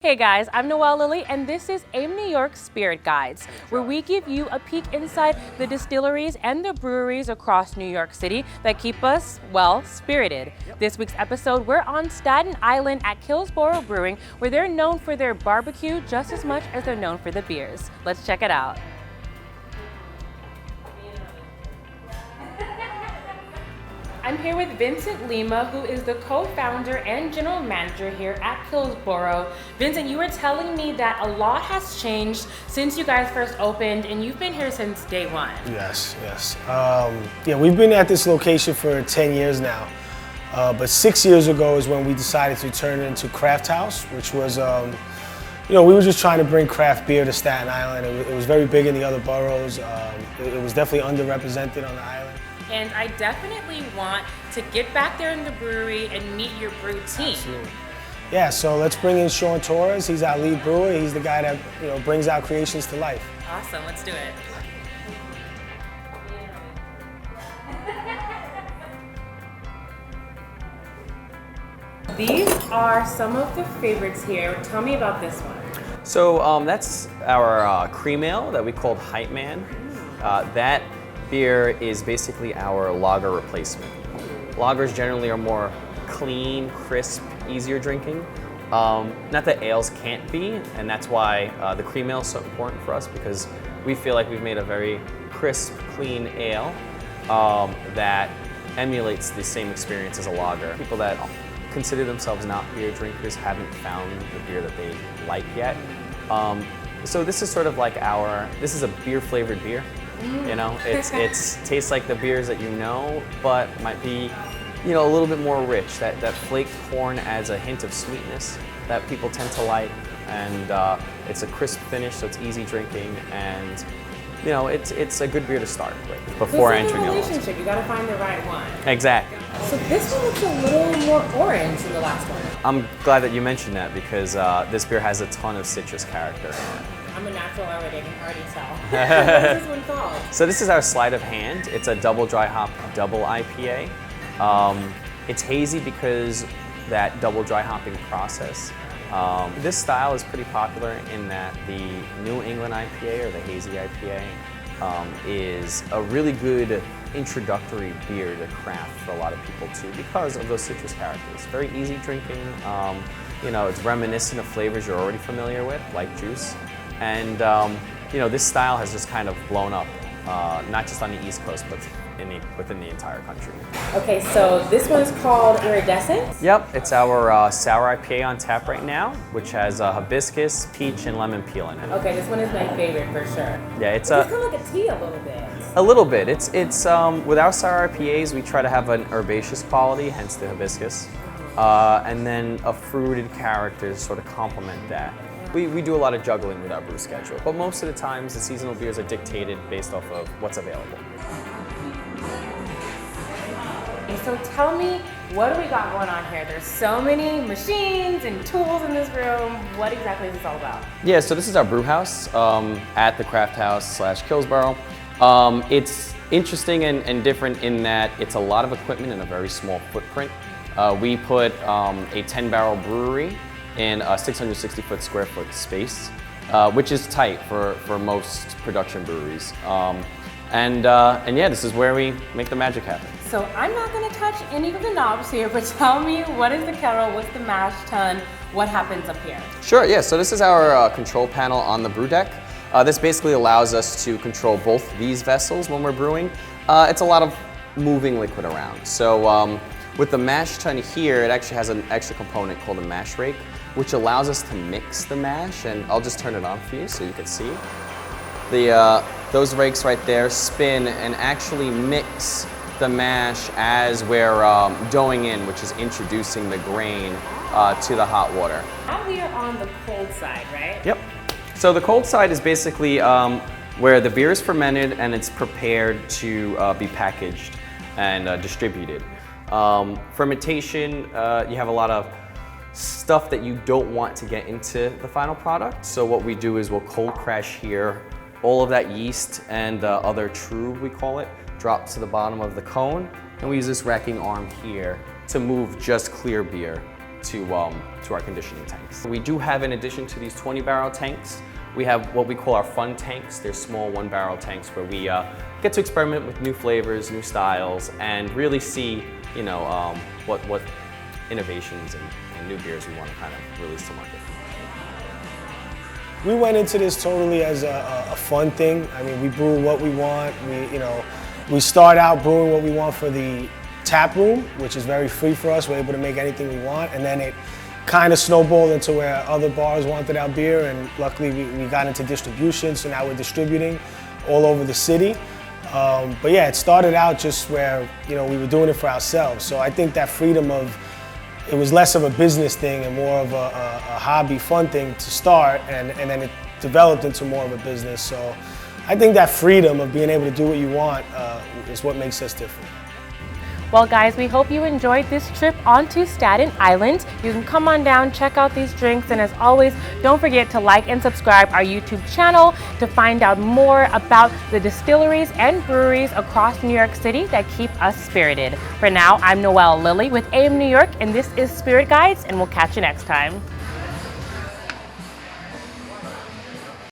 Hey guys, I'm Noëlle LIlley, and this is AIM New York Sprit Guides, where we give you a peek inside the distilleries and the breweries across New York City that keep us, well, spirited. This week's episode, we're on Staten Island at Kills Boro Brewing, where they're known for their barbecue just as much as they're known for the beers. Let's check it out. I'm here with Vincent Lima, who is the co-founder and general manager here at Kills Boro. Vincent, you were telling me that a lot has changed since you guys first opened, and you've been here since day one. Yes. We've been at this location for 10 years now. But 6 years ago is when we decided to turn it into Craft House, which was, we were just trying to bring craft beer to Staten Island. It was very big in the other boroughs. It was definitely underrepresented on the island. And I definitely want to get back there in the brewery and meet your brew team. Absolutely. Yeah, so let's bring in Torres. He's our lead brewer. He's the guy that brings our creations to life. Awesome, let's do it. These are some of the favorites here. Tell me about this one. So that's our cream ale that we called Hype Man. That beer is basically our lager replacement. Lagers generally are more clean, crisp, easier drinking. Not that ales can't be, and that's why the cream ale is so important for us, because we feel like we've made a very crisp, clean ale that emulates the same experience as a lager. People that consider themselves not beer drinkers haven't found the beer that they like yet. So this is sort of like this is a beer flavored beer. It's tastes like the beers that you know, but might be, a little bit more rich. That flaked corn adds a hint of sweetness that people tend to like, and it's a crisp finish, so it's easy drinking, and it's a good beer to start with before entering the relationship. You got to find the right one. Exactly. So this one looks a little more orange than the last one. I'm glad that you mentioned that, because this beer has a ton of citrus character in it. I'm a natural already, I can already tell. What is this one called? So this is our Sleight of Hand. It's a double dry hop, double IPA. It's hazy because that double dry hopping process. This style is pretty popular in that the New England IPA, or the hazy IPA, is a really good introductory beer to craft for a lot of people too, because of those citrus characters. Very easy drinking. It's reminiscent of flavors you're already familiar with, like juice. And this style has just kind of blown up, not just on the East Coast, but within the entire country. Okay, so this one's called Iridescent? Yep, it's our sour IPA on tap right now, which has hibiscus, peach, and lemon peel in it. Okay, this one is my favorite for sure. Yeah, it's kind of like a tea a little bit. A little bit. It's with our sour IPAs, we try to have an herbaceous quality, hence the hibiscus, and then a fruited character to sort of complement that. We do a lot of juggling with our brew schedule, but most of the times the seasonal beers are dictated based off of what's available. So tell me, what do we got going on here? There's so many machines and tools in this room. What exactly is this all about? Yeah, so this is our Brewhouse at the Craft House / Kills Boro. It's interesting and different in that it's a lot of equipment in a very small footprint. We put a 10-barrel brewery in a 660 square foot space, which is tight for most production breweries. And yeah, this is where we make the magic happen. So I'm not going to touch any of the knobs here, but tell me, what is the kettle, what's the mash tun, what happens up here? Sure, yeah, so this is our control panel on the brew deck. This basically allows us to control both these vessels when we're brewing. It's a lot of moving liquid around. So with the mash tun here, it actually has an extra component called a mash rake, which allows us to mix the mash, and I'll just turn it on for you so you can see. Those rakes right there spin and actually mix the mash as we're doughing in, which is introducing the grain to the hot water. Now we are on the cold side, right? Yep. So the cold side is basically where the beer is fermented and it's prepared to be packaged and distributed. Fermentation, you have a lot of stuff that you don't want to get into the final product. So what we do is we'll cold crash here. All of that yeast and other trub, we call it, drops to the bottom of the cone. And we use this racking arm here to move just clear beer to our conditioning tanks. We do have, in addition to these 20-barrel tanks, we have what we call our fun tanks. They're small 1-barrel tanks where we get to experiment with new flavors, new styles, and really see, you know, what innovations and new beers we want to kind of release to market. We went into this totally as a fun thing. I mean, we brew what we want. We start out brewing what we want for the tap room, which is very free for us. We're able to make anything we want, and then it kind of snowballed into where other bars wanted our beer, and luckily we got into distribution, so now we're distributing all over the city. But yeah, it started out just where, you know, we were doing it for ourselves. So I think that freedom of, it was less of a business thing and more of a hobby, fun thing to start, and then it developed into more of a business. So I think that freedom of being able to do what you want is what makes us different. Well, guys, we hope you enjoyed this trip onto Staten Island. You can come on down, check out these drinks, and as always, don't forget to like and subscribe our YouTube channel to find out more about the distilleries and breweries across New York City that keep us spirited. For now, I'm Noëlle LIlley with AM New York, and this is Sprit Guides, and we'll catch you next time.